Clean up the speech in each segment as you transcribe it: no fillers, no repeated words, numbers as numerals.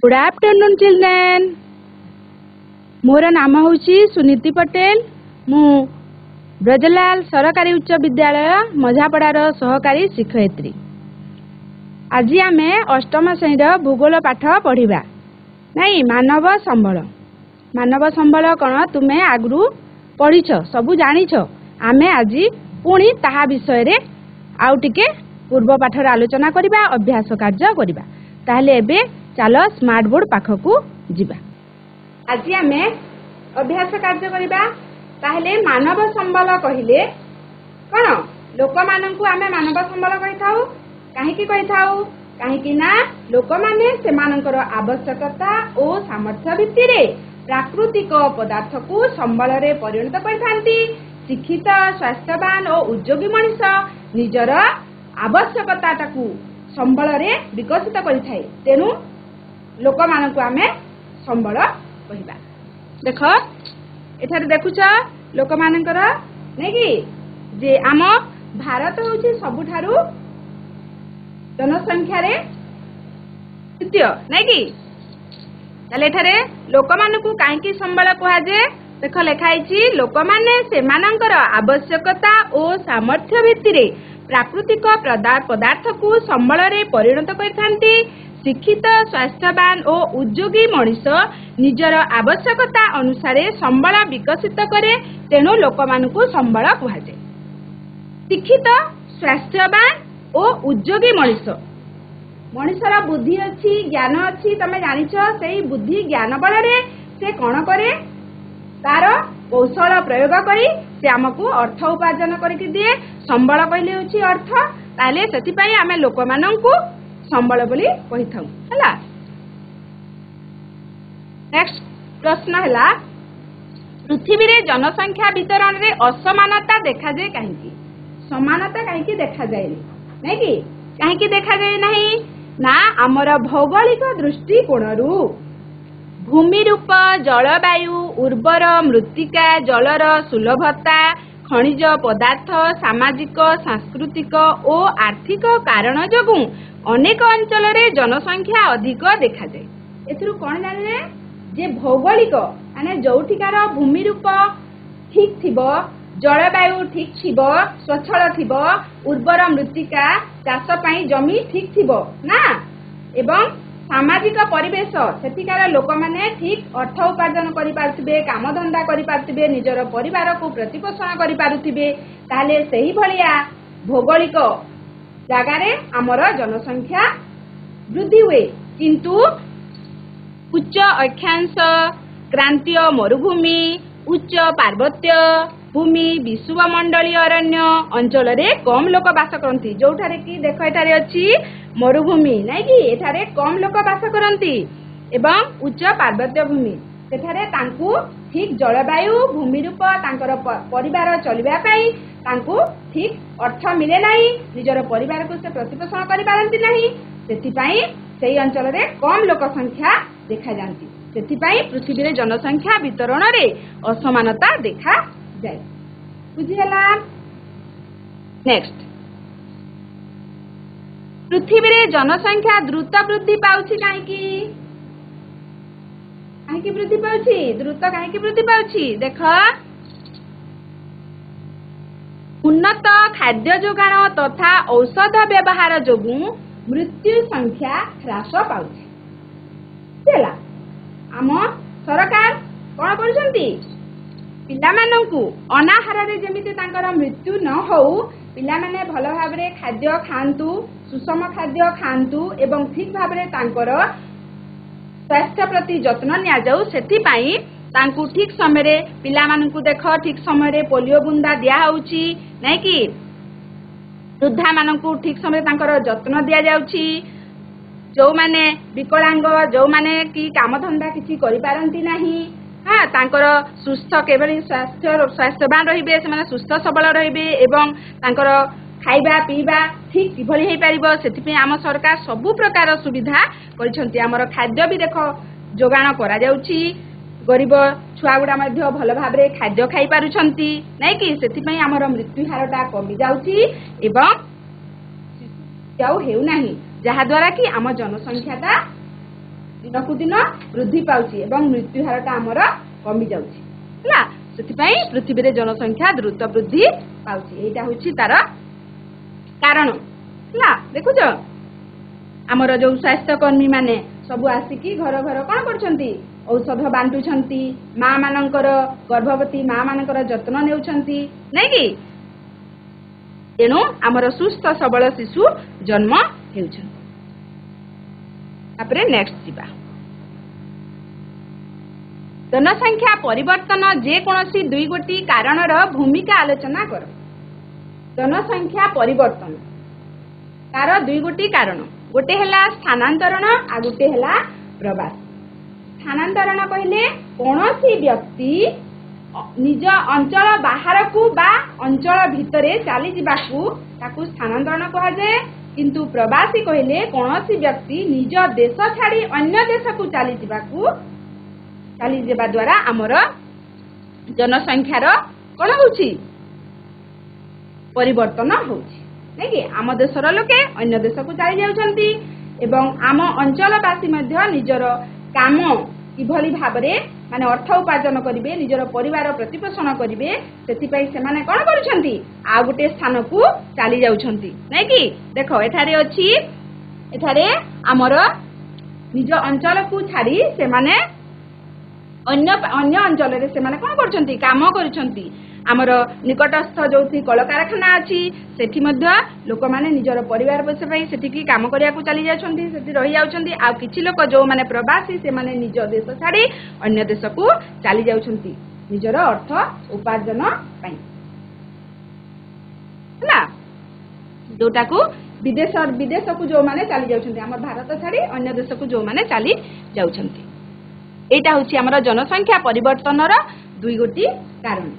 Good afternoon children मोर नाम हूँ सुनीति पटेल मु ब्रजलाल सरकारी उच्च विद्यालय मझापड़ार सहकारी शिक्षयित्री। आज आम अष्टम श्रेणी भूगोल पाठ पढ़ा नहीं मानव संबल कौन तुम्हें आगु पढ़ीछ सबू जानीछ। आमे आज पुणी ताहा विषय रे आउ टिके पूर्व पाठर आलोचना करबा अभ्यास कार्य करबा। ताहले एबे चलो स्मार्ट बोर्ड पाखकू जिबा। आज आमे अभ्यास कार्य करबा। ताहले मानव संबल कहिले कौन लोक माननकू आमे मानव संबल कहि थाउ। काहेकि कहि थाउ काहेकि ना लोक माने सेमानकर आवश्यकता और सामर्थ्य भित्ति रे प्राकृतिक पदार्थ को संबल रे परिणत करथांती। शिक्षित स्वास्थ्यवान और उद्योगी मनुष्य निजर आवश्यकता टाकू संबल रे विकसित करिथाय। तेनु लोक मानकू आमे संबल कहिबा। देख एठारे देखुछ लोक मानकर नै कि जे आम भारत होछि सबुठारु जनसंख्या रे द्वितीय नै कि। ताले एठारे लोक मानकू काहेकि संबल कहा जे देख लेखाई लोक माने सेमानंकर आवश्यकता और सामर्थ्य भित्ति रे प्राकृतिक पदार्थ को संबल रे परिणत करथांती। शिक्षित स्वास्थ्यवान और उद्योगी मनुष्य निजर आवश्यकता अनुसार संबल विकसित करे। तेणु लोक मानकू संबल कहा जाए। शिक्षित स्वास्थ्यवान और उद्योगी मनुष्य मनुष्यर बुद्धि अच्छी ज्ञान अच्छी तमे जानिछ। सेही बुद्धि ज्ञान बल रे से कौन करे तार कौशल प्रयोग करी से आमको अर्थ उपार्जन करके दिए। संबल कहले होछि अर्थ। ताले सेति पई आमे लोक माननकू संबल बोली कहि थाउ हला। नेक्स्ट प्रश्न हला पृथ्वी रे जनसंख्या वितरण रे असमानता देखा जाए काहेकि। समानता काहेकि देखा जाए नै कि काहेकि देखा जाए नहीं ना आमर भौगोलिक दृष्टिकोणरू भूमि रूप जलवायु उर्वर मृत्तिका जलर सुलभता खनिज पदार्थ सामाजिक सांस्कृतिक और आर्थिक कारण जोगु अनेक अंचल रे जनसंख्या अधिक देखा जाए। एथुरु कोन जाने जे भौगोलिक माने जोठिकार भूमि रूप ठीक थिबो जलवायु ठीक थिबो स्वच्छल थिबो उर्वर मृत्तिका चाष पई जमी ठीक थिबो ना एवं सामाजिक परिवेश सेठिकार लोक माने ठीक अर्थ उपार्जन करि पारुथिबे काम धंदा करि पारुथिबे निजर परिवार को प्रतिपोषण करि पारुथिबे। ताले सेही भलिया भौगोलिक जगह रे हमर जनसंख्या वृद्धि हुए। किंतु उच्च अक्षांश क्रांतीय मरुभूमि उच्च पार्वत्य भूमि विषुवमंडलीय अरण्य अंचल रे कम लोक बास करती। जोठारे कि देख एठारे अछि मरुभूमि नै कि एठारे कम लोक बास करती एवं उच्च पार्वत्य भूमि सेठारे तांकू ठीक जलवायु भूमि रूप तांकर परिवार चलिबा पई तांकू ठीक अर्थ मिले नाही निजर परिवार को से प्रतिपोषण करि पारंती नाही। सेति पई सेही अंचल रे कम लोक संख्या देखा जांती। सेति पई पृथ्वी रे जनसंख्या वितरण रे असमानता देखा जाए। बुझिहला। नेक्स्ट पृथ्वी रे जनसंख्या द्रुत वृद्धि पाउछि काहेकि। काहेकि वृद्धि पाउछि द्रुत काहेकि वृद्धि पाउछि देख उन्नत खाद्य जोगाण तथा औषध व्यवहार जोगु मृत्यु संख्या ह्रास पाउछि। ହେଲା आम सरकार कोन करछंती पिलामानंकू अनाहार रे जेमिति तांकर मृत्यु न हो पिला माने भल भाबरे खाद्य खांतु सुषम खाद्य खांतु एवं ठीक भाबरे तांकर स्वास्थ्य प्रति जत्न निया जाऊ। सेति पई तांकू ठीक समय रे पिला मानंकू देख ठीक समय रे पोलियो बुंदा दिया होउची नै कि वृद्धा मानंकू ठीक समय तांकर जत्न दिया जाउची। जो माने विकलांग जो माने कि काम धंदा किछि करि पारंती नाही हाँ तांकर सुस्थ केवल स्वास्थ्यवान रहिबे से सुस्थ सबल रहिबे एवं तांकर खाइबा पीबा ठीक किभली हेई पारिबो। सेति पे आम सरकार सबु प्रकार सुविधा करिसंती। हमर खाद्य भी देख जोगाण करा जाउची। गरीब छुआ गुडा मध्य भल भाबरे खाद्य खाई पारुछंती नै कि सेति पे हमर मृत्यु हारटा कमी जाउची एवं जाउ हेउ नाही जहा द्वारा कि आम जनसंख्याटा दिनकू दिन वृद्धि पाउछि एवं मृत्यु हारटा आमर कमी जाउछि हला सेथिपई पृथ्वी रे जनसंख्या द्रुत वृद्धि पाउछि एटा होछि तार कारण हला देखुछ आमर जो स्वास्थ्य कर्मी माने सब आसिकी घर घर कौन करछंती औषध बांटुछंती माँ मानकर गर्भवती माँ मानकर जत्न नेउछंती नै कि तेणु आमर सुस्थ सबल शिशु जन्म हेउछंती तापरे नेक्स्ट जीवा जनसंख्या परिवर्तन जे कोनोसी दुई गोटी कारणर भूमिका आलोचना कर जनसंख्या परिवर्तन तार दुई गोटी कारण गोटे हला स्थानांतरण आ गोटे हला प्रवास स्थानांतरण कहले कोनोसी व्यक्ति निज अंचल बाहर को बा अंचल भितरे चली जिबाकू ताकू स्थानांतरण कहा जाए किंतु प्रवासी कहले कोनोसी व्यक्ति निज देश छाड़ी अन्य देश को चली जिबा द्वारा आमर जनसंख्यार कोन होउची परिवर्तन होउची नै कि आम देशर लोके अन्य देश को चली जाउछंती एवं आम अंचलवासी मध्य निजर काम किभली भाबरे माने अर्थ उपार्जन करिवे निजर परिवार प्रतिपोषण करिवे सेति पई से माने कोन करूछंती आ गुटे स्थान को चली जाउछंती नै कि देखो एठारे अछि एठारे आमर निज अंचल को छाड़ी से माने अन्य अंचल रे से माने कोन करछंती काम करछंती आमर निकटस्थ जो कल कारखाना अच्छी सेठी मध्य लोक माने निजर परिवार पोषण पई सेठी की काम करिया को चली जाछंती सेठी रहि जाउछंती आ किछि लोक जो माने प्रवासी से माने निज देश छाड़ी अन्य देश को चली जाउछंती निजर अर्थ उपार्जन पई ना जोटा को विदेश को जो माने चली जाउछंती हमर भारत छाड़ी अन्य देश को जो माने चली जाउछंती एटा होछि हमर जनसंख्या परिवर्तनर दुई गोटी कारण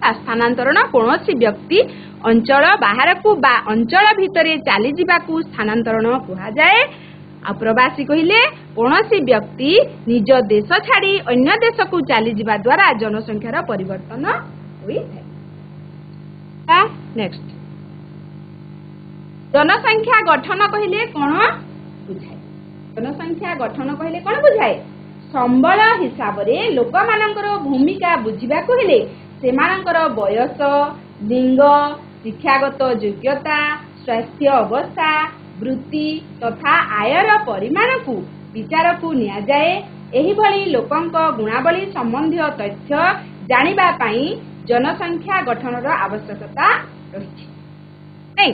स्थानांतरण कोनोसी व्यक्ति अंचल बाहर को बा अंचल भितरे चली जिबाकू स्थानांतरण कहा जाए आ प्रवासी कहिले कोनोसी व्यक्ति निज देश छाड़ी अन्य देश को चली जिबा द्वारा जनसंख्यार परिवर्तन होई थाए नेक्स्ट जनसंख्या गठन कहिले कोन बुझाए जनसंख्या गठन कहिले कोन बुझाए संबल हिसाब रे लोक मानकर भूमिका बुझिबाकू हेले सेमानकर बयस लिंग शिक्षागत योग्यता स्वास्थ्य अवस्था वृत्ति तथा आयर परिमाण को विचार को निया जाए एही भली लोकंक गुणावली संबंधी तथ्य जानिबा पई जनसंख्या गठनर आवश्यकता रही नै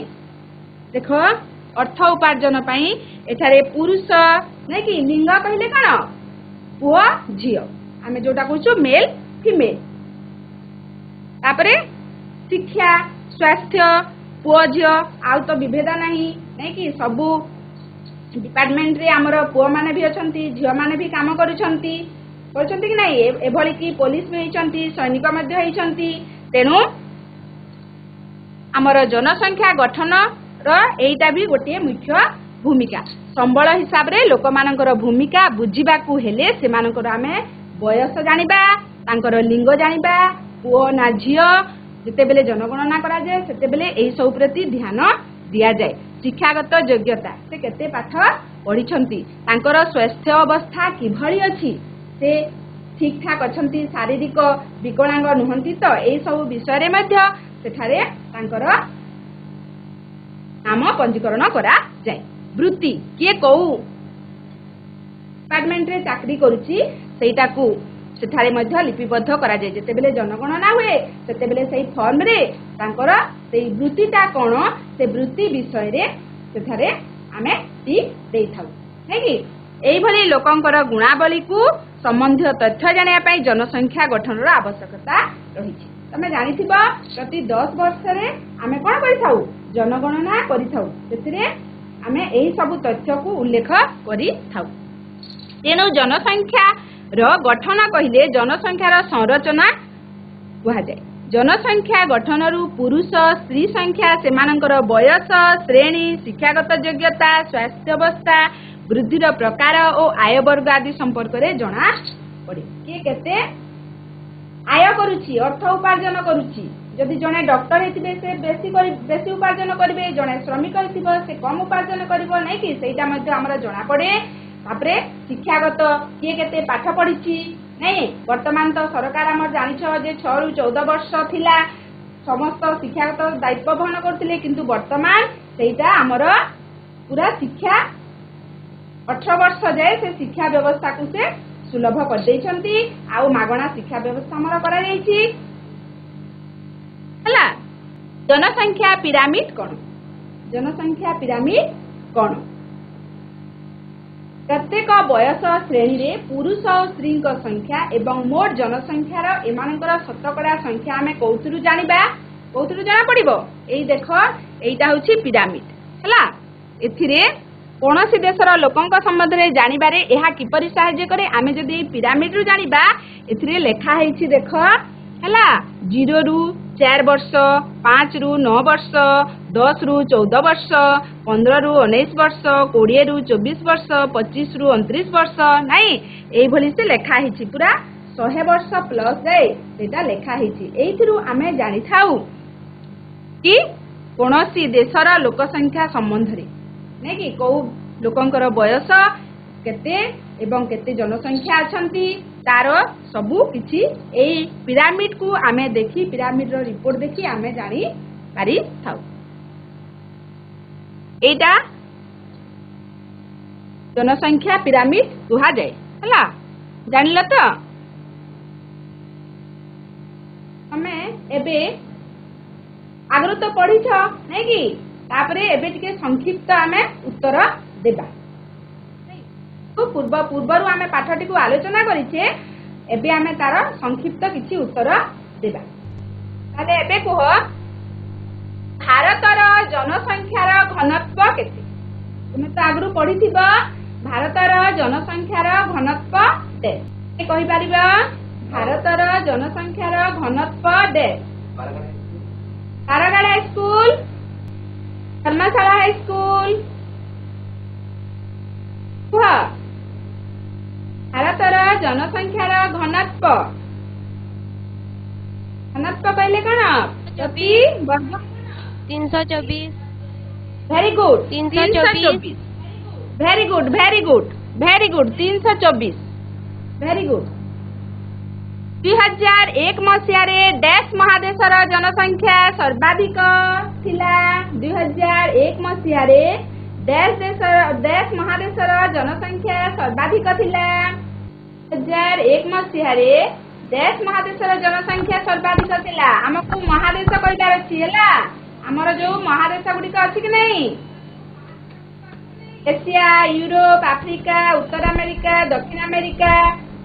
देखो अर्थ उपार्जन पई एठारे पुरुष नै कि लिंग कहले कोन पुआ झियो आमे जोटा कहछु मेल फीमेल तापरे शिक्षा स्वास्थ्य पुआ झियो आउ तो विभेद नहीं नै कि सबु डिपार्टमेंट रे हमर पुआ माने भी अछंती झियो माने भी काम करूछंती कि नहीं एभली कि पुलिस में होइछंती सैनिक मध्ये होइछंती तेनु हमर जनसंख्या गठन र एटा भी गोटे मुख्य भूमिका संबल हिसाब रे लोक मानकर भूमिका बुझिबाकू हेले से मानकर आमे बयस जानिबा तांकर लिंग जानिबा पुओ ना झियो जेते बेले जनगणना करा जाए सेते बेले एही सब प्रति ध्यान दिया जाए शिक्षागत योग्यता से केते पाठ पढिछंती तांकर स्वास्थ्य अवस्था किभली अछि से ठीक ठाक अछंती शारीरिक विकलांग नुहंती तो एही सब विषय रे मध्य सेठारे तांकर नाम पंजीकरण करा जाए वृत्ति किए कौ डिपार्टमेंट रे चाकरी करूची सेटा को सेठारे मध्य लिपिबद्ध करा जाए जेते बेले जनगणना हुए सेते बेले सेही फॉर्म रे तांकर सेही वृत्तिटा कोन से वृत्ति विषय रे सेठारे आमे टिक देई थाउ नै कि एही भली लोकंकर गुणावली को संबंधित तथ्य जानिया पई जनसंख्या गठनर आवश्यकता रहिछि तमे जानिथिबा प्रति 10 वर्ष रे आमे कोन करि थाउ जनगणना करि थाउ सेतिरे आमे एही सब तथ्य को उल्लेख करि थाउ तेनु जनसंख्या रो गठन कहिले जनसंख्यार संरचना कहा जाए जनसंख्या गठनरु पुरुष स्त्री संख्या सेमानकर बयस श्रेणी शिक्षागत योग्यता स्वास्थ्य अवस्था वृद्धिर प्रकार और आय वर्ग आदि संपर्क रे जणा पड़े के केते आय करूची अर्थ उपार्जन करूची जदि जने डॉक्टर हेतिबे से बेसी उपार्जन करिवे जने श्रमिक हेतिबो से कम उपार्जन करिवो नै कि सेटा मध्ये हमरा जणा पड़े तापरे शिक्षागत किए केते पाठ पढ़ी नहीं वर्तमान तो सरकार आम जानिछ जे 6 रु 14 वर्ष थिला समस्त शिक्षागत दायित्व वहन करथिले किंतु वर्तमान सेटा हमर पूरा शिक्षा 18 वर्ष जाए से शिक्षा व्यवस्था को से सुलभ कर देइछंती आ मागणा शिक्षा व्यवस्था हमर करा जाईछि हला। जनसंख्या पिरामिड कोन जनसंख्या पिरामिड कोन प्रत्येक बयस श्रेणी रे पुरुष और स्त्री संख्या एवं मोट जनसंख्यार एमानकर शतकड़ा संख्या आमे कोउतरु जानिबा कोउतरु जाना पड़िबो एई देखो एइटा होछि पिरामिड हला। एथिरे कोनोसी देशर लोकंक संबंध रे जानिबारे एहा किपरि सहाय्य करे आमे जदि पिरामिड रु जानिबा एथिरे लेखा हेछि देखो हला 0 रु 4 वर्ष 5 रु 9 वर्ष 10 रु 14 वर्ष 15 रु 19 वर्ष 20 रु 24 वर्ष 25 रु 29 वर्ष नहीं एई भली से लेखा हिची पूरा 100 वर्ष प्लस जाए सेटा लेखा हिची एइथिरु आमे जानि थाउ कि कोनोसी देशर लोक संख्या संबंध रे नै कि को लोकंकर बयस केते एवं केते जनसंख्या अछंती तार सबु किछि एई पिरामिड को आमे देखि पिरामिड रो रिपोर्ट देखि आमे जानि पारि थाउ। एटा जनसंख्या पिरामिड कुहा जाए हला जानिल तो हमें एबे आगरो तो पढ़ी छ नै कि तापरे एबे टिके संक्षिप्त आमे उत्तर देबा तो पूर्वरु आमे पाठटी को आलोचना करिछे एबे आमे तार संक्षिप्त किछि उत्तर देबा ताले एबे कह भारतर जनसंख्यार घनत्व केते तुमे तो आगरु पढ़िथिबा भारतर जनसंख्यार घनत्व दे कहि परिबा भारतर जनसंख्यार घनत्व दे तारागढ़ हाई स्कूल धर्मशाला हाई स्कूल कह भारतर जनसंख्यार घनत्व घनत्व कहले कोन प्रति वर्ग 324 very good 324 very good 324 very good 2001 मसियारे डैश महादेशर जनसंख्या सर्वाधिक थिला 2001 मसियारे डैश महादेशर जनसंख्या सर्वाधिक थिला 2001 मसियारे डैश महादेशर जनसंख्या सर्वाधिक थिला हमको महादेश कहिबार अछि हला हमर जो महादेश गुडिक अछि कि नहीं एशिया यूरोप अफ्रीका उत्तर अमेरिका दक्षिण अमेरिका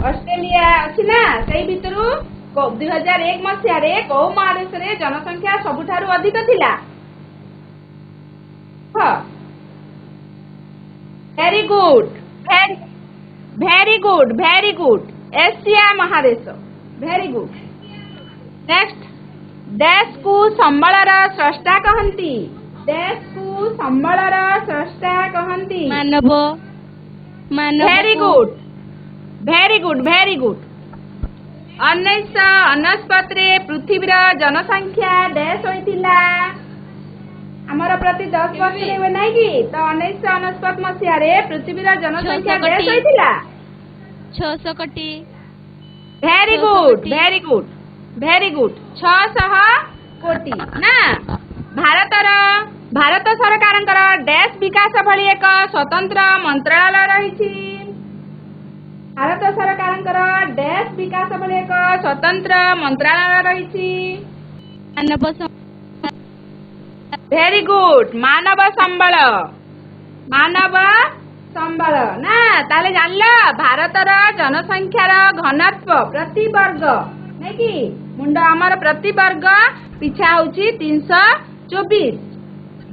ऑस्ट्रेलिया अछि ना सेही भितरु 2001 मसियारे को महादेश रे जनसंख्या सबुठारु अधिक थिला ह वेरी गुड एशिया महादेश वेरी गुड नेक्स्ट देश को संबलर स्रष्टा कहंती देश को संबलर स्रष्टा कहंती मानव वेरी गुड 1969 रे पृथ्वीर जनसंख्या डैश होइतिला हमर प्रति 10 वर्ष रे नै कि तो 1969 मसिया रे पृथ्वीर जनसंख्या डैश होइतिला 600 कोटी वेरी गुड 600 कोटी ना भारत सरकारंकर डैश विकास भली एक स्वतंत्र मंत्रालय रहिछि भारत सरकारंकर डैश विकास भली एक स्वतंत्र मंत्रालय रहिछि वेरी गुड मानव संबल ना ताले जानला भारतर जनसंख्यार घनत्व प्रति वर्ग नै कि मुंड हमर प्रति वर्ग पिछा होची 324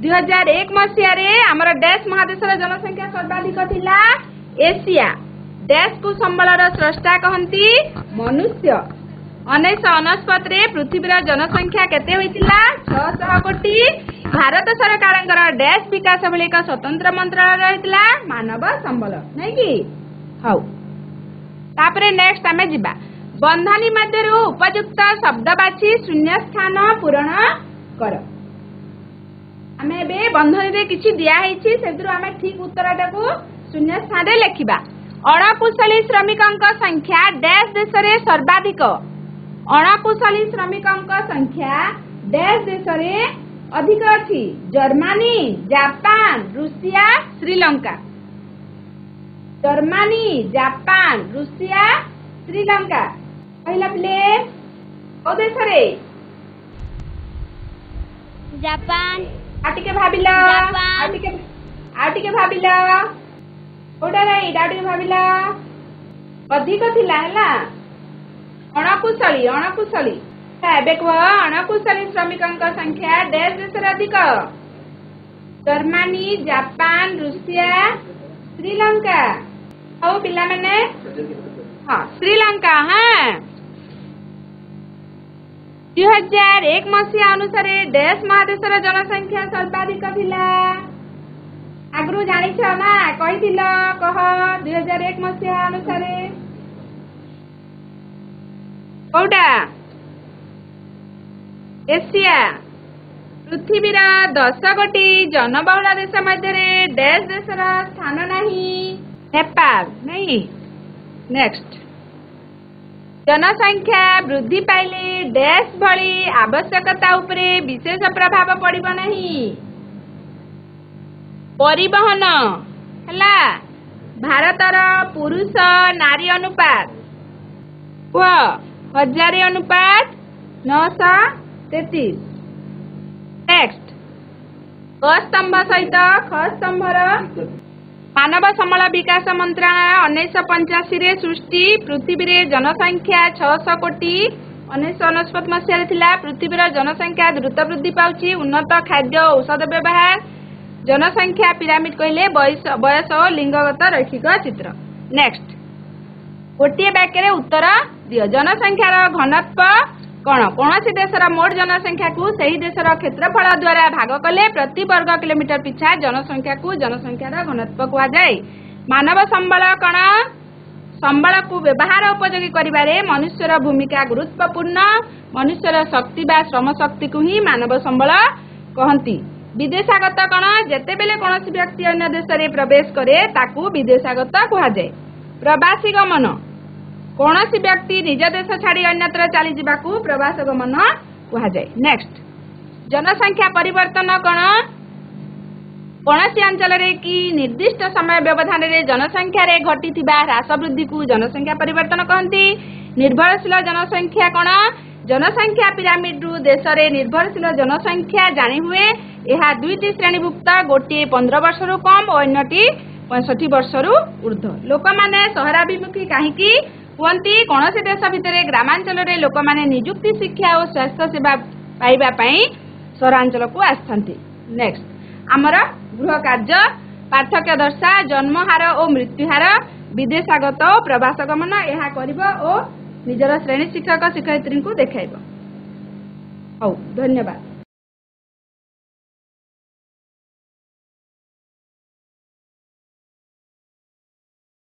2001 मसिया रे हमर डैश महादेशर जनसंख्या सर्वाधिक थिला एशिया डैश को संबलर स्रष्टा कहंती मनुष्य 1969 रे पृथ्वीर जनसंख्या केते होइतिला 600 कोटी भारत सरकारंकर डैश विकास भली एक स्वतंत्र मंत्रालय रहितला मानव संबल नै कि हाउ तापरे नेक्स्ट आमे जिबा बंधनी मध्यरु उपयुक्त शब्द बाछि शून्य स्थान पूरण कर आमे बे बंधनी रे किछि दिया हेछि सेतरु आमे ठीक उत्तरटा को शून्य स्थान लिखा अणकुशली श्रमिकों संख्या डैश देश रे सर्वाधिक अणकुशली श्रमिकों संख्या डैश देश रे अधिक अछि Germany Japan Russia Sri Lanka Germany Japan Russia Sri Lanka पहिला प्ले ओ देश रे जापान आटिके भाबिला जापान आटिके भाबिला ओडा राइट आटिके भाबिला अधिक थिला हला अणकुशली एबे कह अणकुशली श्रमिकों संख्या देश देश रे अधिक जर्मनी जापान रूसिया श्रीलंका औ पिला माने हाँ श्रीलंका हाँ 2001 मसीहा अनुसार देश महादेशर जनसंख्या सर्वाधिक थिला आगु जानिछ ना कहिथिल कह 2001 मसीहा अनुसार कोटा एशिया पृथ्वीर 10 गोटी जनबहुल देश मध्य देश देशर स्थान नहीं नेपाल नहीं नेक्स्ट जनसंख्या वृद्धि पाइले देश भली आवश्यकता उपरे विशेष प्रभाव पड़िब नहीं परिवहन हला भारतर पुरुष नारी अनुपात कह 1000 अनुपात 933 नेक्स्ट क स्तंभ सहित ख स्तंभर मानव संबल विकास मंत्रालय 1985 रे सृष्टि पृथ्वी रे जनसंख्या 600 कोटी 1999 मसीह थिला पृथ्वीर जनसंख्या द्रुत वृद्धि पाउची उन्नत खाद्य औषध व्यवहार जनसंख्या पिरामिड कहले बयस और लिंगगत रैखिक चित्र नेक्स्ट गोटे वाक्य रे उत्तर दियो जनसंख्यार घनत्व कौन कौन देशर मोट जनसंख्या को सही देशर क्षेत्रफल द्वारा भाग कले प्रति वर्ग किलोमीटर पिछा जनसंख्या को जनसंख्यार घनत्व कह जाए मानव संबल कौन संबल को व्यवहार उपयोगी करिबारे मनुष्यर भूमिका गुरुत्वपूर्ण मनुष्यर शक्ति बा श्रम शक्ति को ही मानव संबल कहती विदेशागत कौन जेतेबेले कौन व्यक्ति अन्य देश में प्रवेश करे ताकू विदेशागत कह जाए प्रवासी गमन कौन व्यक्ति निज देश छाड़ी अन्यत्र चली जावाकू प्रवास गमन कह जाए नेक्स्ट जनसंख्या परिवर्तन कौन कौन अंचल कि निर्दिष्ट समय व्यवधान रे जनसंख्या रे घटी ह्रास वृद्धि को जनसंख्या परिवर्तन कहती निर्भरशील जनसंख्या कौन जनसंख्या पिरामिड रु देश रे निर्भरशील जनसंख्या जानी हुए यह दुईटी श्रेणीभुक्त गोटे 15 वर्ष रु कम और अन्यटी 65 वर्ष रु ऊर्ध्व लोक माने सहराभिमुखी कहीं कहती कौन देश भितर ग्रामांचल लोक मैंने निजुक्ति शिक्षा और स्वास्थ्य सेवा पाइबापी सहरांचल को आसती नेक्स्ट आमर गृह कार्य पार्थक्य दर्शा जन्म हार और मृत्यु हार विदेशागत और प्रवास गमन यह कर निजर श्रेणी शिक्षक शिक्षयित्री को देखाइब। हौ धन्यवाद।